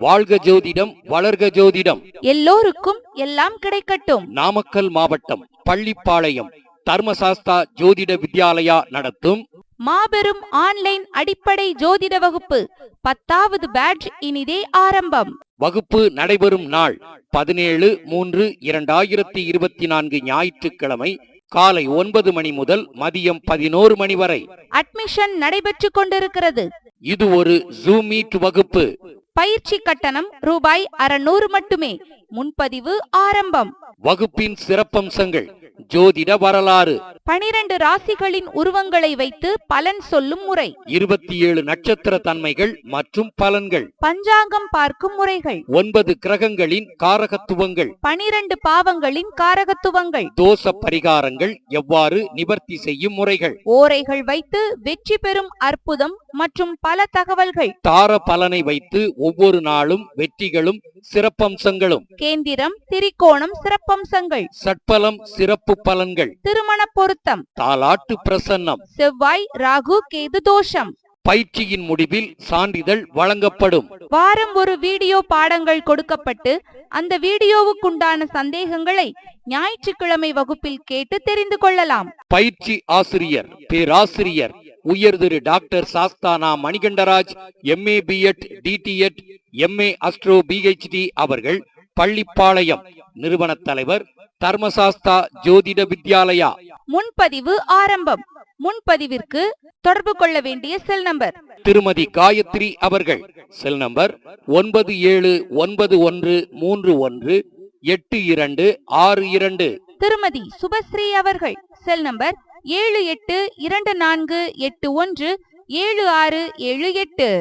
வாழ்க ஜோதிடம், வளர்க ஜோதிடம். எல்லோருக்கும் எல்லாம் கிடைக்கட்டும். நாமக்கல் மாவட்டம் பள்ளிப்பாளையம் தர்மசாஸ்தா ஜோதிட வித்யாலயா நடத்தும் மாபெரும் ஆன்லைன் அடிப்படை ஜோதிட வகுப்பு 10வது பேட்ச் இனிதே ஆரம்பம். வகுப்பு நடைபெறும் நாள் 17/3/2024 ஞாயிற்றுக்கிழமை காலை 9 மணி முதல் மதியம் 11 மணி வரை அட்மிஷன் நடைபெற்று கொண்டிருக்கிறது. இது ஒரு ஜூம் மீட் வகுப்பு. பயிற்சி கட்டணம் ரூபாய் 600 மட்டுமே. முன்பதிவு ஆரம்பம். வகுப்பின் சிறப்பம்சங்கள்: ஜோதிட வரலாறு, 12 ராசிகளின் உருவங்களை வைத்து பலன் சொல்லும் முறை, 27 நட்சத்திர தன்மைகள் மற்றும் பலன்கள், பஞ்சாங்கம் பார்க்கும் முறைகள், 9 கிரகங்களின் காரகத்துவங்கள், 12 பாவங்களின் காரகத்துவங்கள், தோஷ பரிகாரங்கள் எவ்வாறு நிவர்த்தி செய்யும் முறைகள், ஓரைகள் வைத்து வெற்றி பெறும் அற்புதம் மற்றும் பல தகவல்கள், தார பலனை வைத்து ஒவ்வொரு நாளும் வெற்றிகளும் சிறப்பம்சங்களும், கேந்திரம் திரிகோணம் சிறப்பம்சங்கள், சட்பலம் சிறப்பு பலன்கள், திருமண பொருத்தம், தாலாட்டு பிரசன்னம், செவ்வாய் ராகு கேது தோஷம். பயிற்சியின் முடிவில் சான்றிதழ் வழங்கப்படும். வாரம் ஒரு வீடியோ பாடங்கள் கொடுக்கப்பட்டு அந்த வீடியோவுக்குண்டான சந்தேகங்களை ஞாயிற்றுக்கிழமை வகுப்பில் கேட்டு தெரிந்து கொள்ளலாம். பயிற்சி ஆசிரியர் பேராசிரியர் உயர் திரு doctor Sasthana Manikandaraj, MA B.Ed DTEd MA astro PhD அவர்கள், பள்ளிப்பாளையம். நிறுவன தலைவர் தர்மசாஸ்தா ஜோதிட வித்யாலயா. முன்பதிவு ஆரம்பம். முன்பதிவிற்கு தொடர்பு கொள்ள வேண்டிய செல் நம்பர்: திருமதி காயத்ரி அவர்கள். Cell number 9791318262. திருமதி சுபஸ்ரீ அவர்கள். Cell number 7824817678.